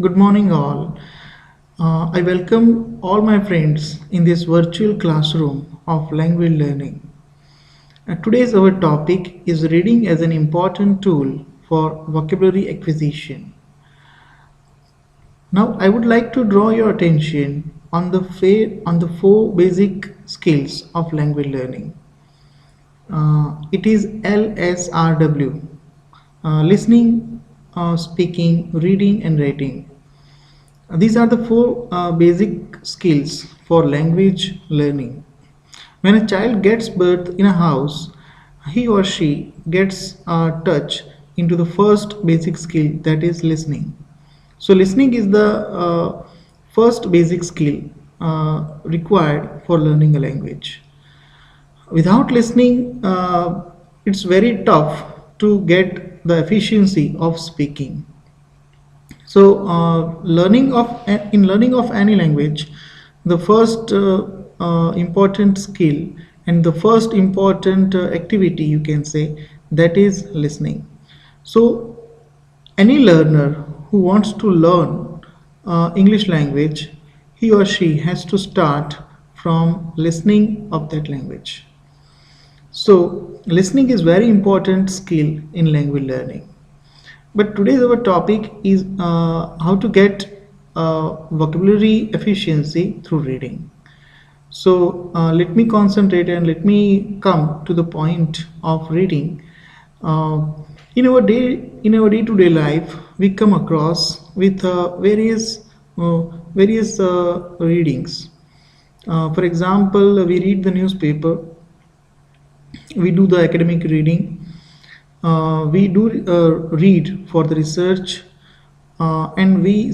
Good morning, all. I welcome all my friends in this virtual classroom of language learning. Today's our topic is reading as an important tool for vocabulary acquisition. Now, I would like to draw your attention on the four basic skills of language learning. It is LSRW: listening, speaking, reading, and writing. These are the four basic skills for language learning. When a child gets birth in a house, he or she gets a touch into the first basic skill, that is listening. So, listening is the first basic skill required for learning a language. Without listening, it's very tough to get the efficiency of speaking. So, in learning of any language, the first important skill and the first important activity, you can say, that is listening. So, any learner who wants to learn English language, he or she has to start from listening of that language. So, listening is very important skill in language learning. But today's our topic is how to get vocabulary efficiency through reading. So let me concentrate and let me come to the point of reading. Uh, in our day-to-day life, we come across with various readings. For example, we read the newspaper, we do the academic reading, we do read for the research, and we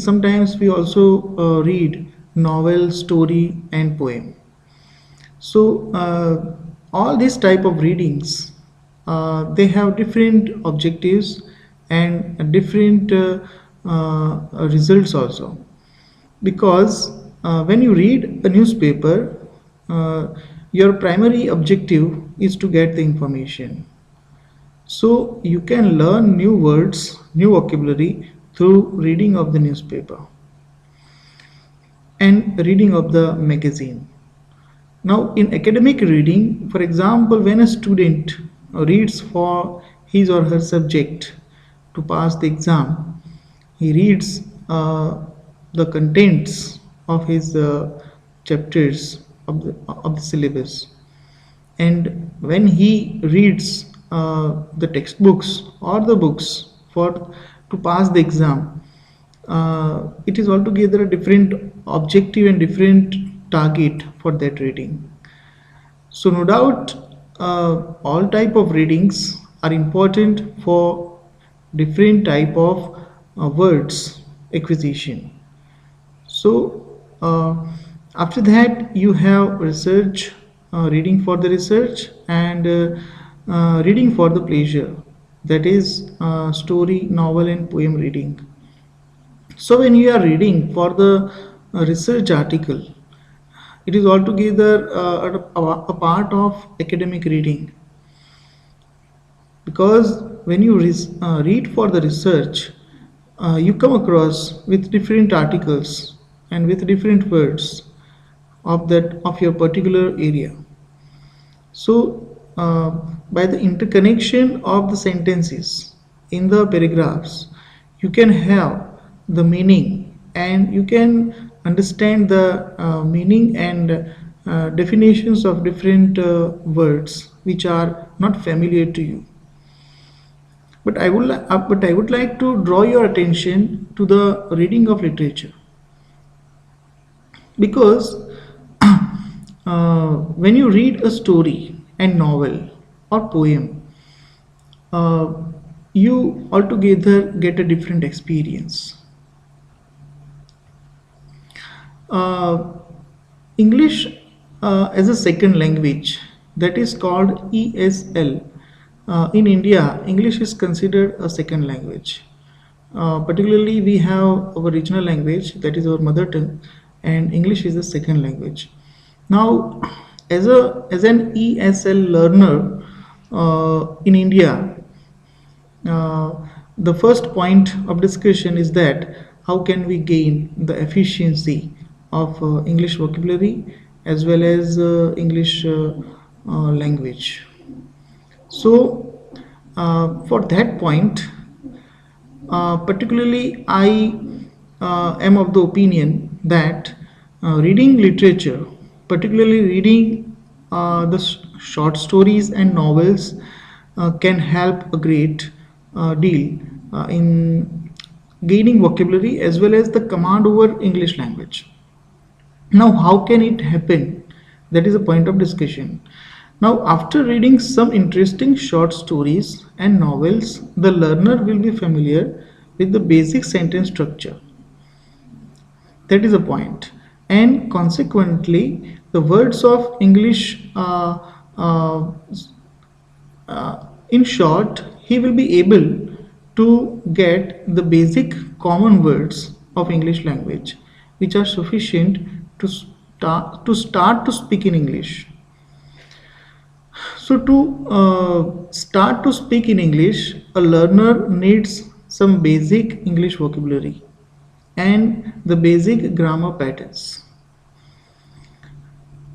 also read novel, story, and poem. So all these type of readings, they have different objectives and different results also. Because when you read a newspaper, uh, your primary objective is to get the information. So you can learn new words, new vocabulary through reading of the newspaper and reading of the magazine. Now, in academic reading, for example, when a student reads for his or her subject to pass the exam, he reads the contents of his chapters of the syllabus. And when he reads the textbooks or the books for to pass the exam, it is altogether a different objective and different target for that reading. So no doubt, all type of readings are important for different type of words acquisition. So after that, you have research, reading for the research, and reading for the pleasure, that is story, novel, and poem reading. So when you are reading for the research article, it is altogether a part of academic reading, because when you read for the research, you come across with different articles and with different words of your particular area. So by the interconnection of the sentences in the paragraphs, you can have the meaning, and you can understand the meaning and definitions of different words which are not familiar to you. But I would like to draw your attention to the reading of literature, because when you read a story and novel or poem, uh, you altogether get a different experience. Uh, English as a second language, that is called ESL. In India, English is considered a second language. Particularly, we have our regional language, that is our mother tongue, and English is the second language. Now, as an ESL learner in India, uh, the first point of discussion is that how can we gain the efficiency of English vocabulary as well as English language. So, for that point, particularly, I am of the opinion that reading literature, particularly reading the short stories and novels, can help a great deal in gaining vocabulary as well as the command over English language. Now, how can it happen? That is a point of discussion. Now, after reading some interesting short stories and novels, the learner will be familiar with the basic sentence structure. That is a point. And consequently, the words of English, in short, he will be able to get the basic common words of English language, which are sufficient to speak in English. So, to start to speak in English, a learner needs some basic English vocabulary and the basic grammar patterns.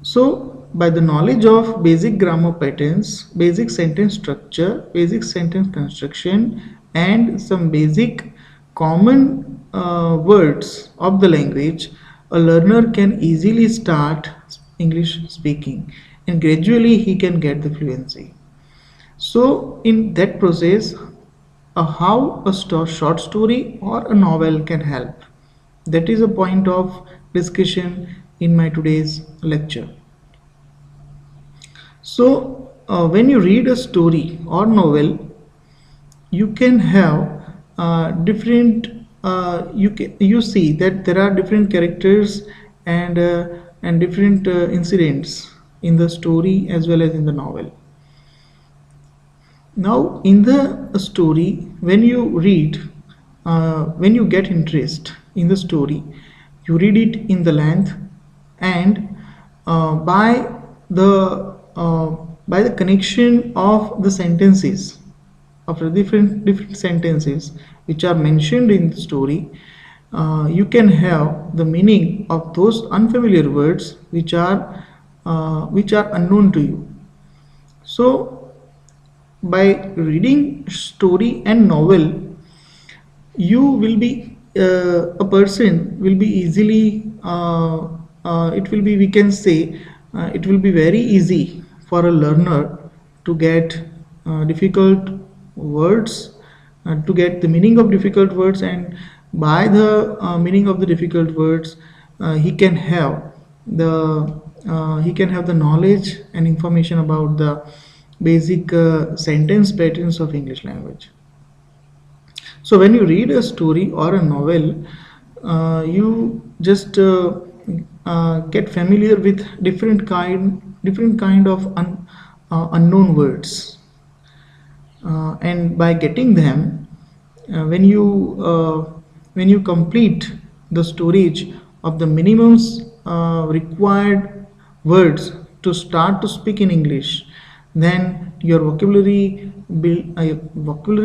So, by the knowledge of basic grammar patterns, basic sentence structure, basic sentence construction, and some basic common words of the language, a learner can easily start English speaking and gradually he can get the fluency. So, in that process, how a short story or a novel can help. That is a point of discussion in my today's lecture. So, when you read a story or novel, you can have different. You see that there are different characters and different incidents in the story as well as in the novel. Now, in the story, when you get interest in the story, you read it in the length, and by the connection of the sentences, of the different sentences which are mentioned in the story, you can have the meaning of those unfamiliar words which are unknown to you. So, by reading story and novel, you will be a person will be easily it will be we can say it will be very easy for a learner to get difficult words, to get the meaning of difficult words, and by the meaning of the difficult words, he can have the knowledge and information about the basic sentence patterns of English language. So when you read a story or a novel, you just get familiar with different kind of unknown words, and by getting them, when you complete the storage of the minimums required words to start to speak in English, then your vocabulary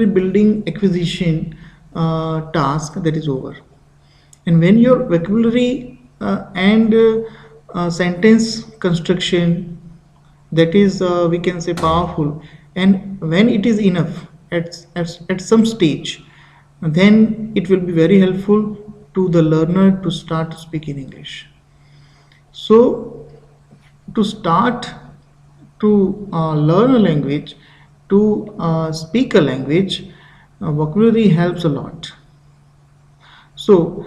building acquisition task that is over. And when your vocabulary and sentence construction, that is we can say powerful, and when it is enough at some stage, then it will be very helpful to the learner to start to speak in English. So, to start to learn a language, to speak a language, vocabulary helps a lot. So,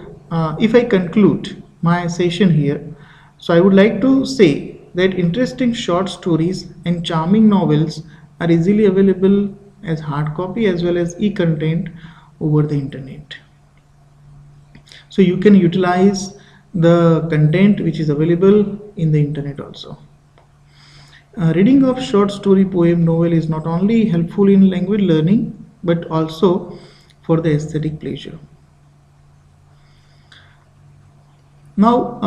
if I conclude my session here, so I would like to say that interesting short stories and charming novels are easily available as hard copy as well as e-content over the internet. So you can utilize the content which is available in the internet also. Reading of short story, poem, novel is not only helpful in language learning but also for the aesthetic pleasure. Now,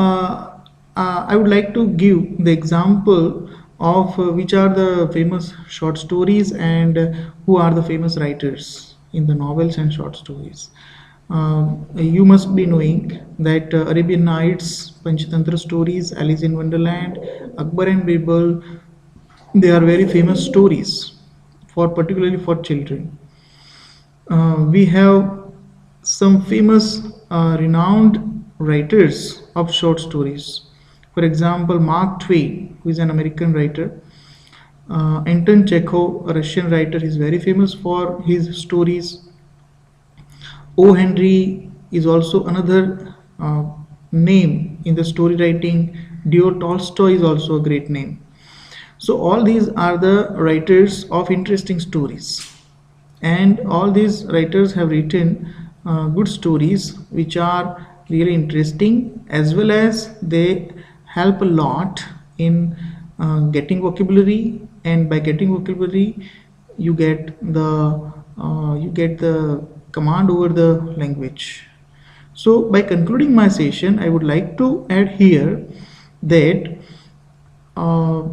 I would like to give the example of which are the famous short stories and who are the famous writers in the novels and short stories. You must be knowing that Arabian Nights, Panchatantra stories, Alice in Wonderland, Akbar and Birbal, they are very famous stories for particularly for children. We have some famous, renowned writers of short stories. For example, Mark Twain, who is an American writer. Anton Chekhov, a Russian writer, is very famous for his stories. O. Henry is also another name in the story writing. Dio Tolstoy is also a great name. So, all these are the writers of interesting stories, and all these writers have written good stories which are really interesting, as well as they help a lot in getting vocabulary, and by getting vocabulary you get the command over the language. So by concluding my session, I would like to add here that uh,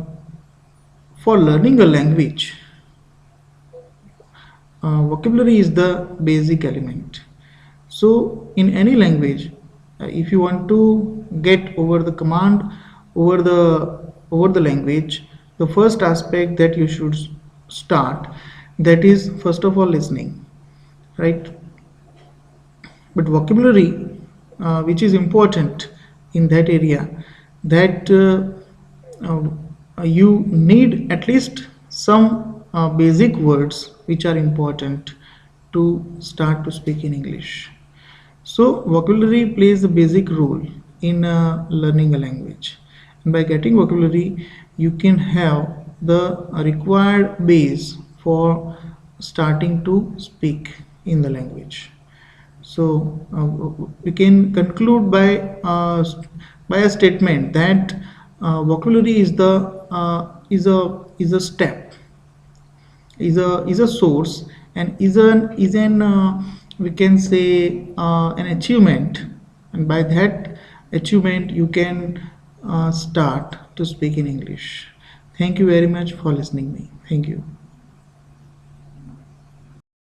for learning a language, vocabulary is the basic element. So in any language, if you want to get over the command over the language, the first aspect that you should start, that is first of all listening, right? But vocabulary, which is important in that area, that you need at least some basic words which are important to start to speak in English. So vocabulary plays a basic role in learning a language, and by getting vocabulary you can have the required base for starting to speak in the language. So we can conclude by a statement that vocabulary is the is a step, is a source, and is an we can say an achievement, and by that achievement you can start to speak in English. Thank you very much for listening me. Thank you.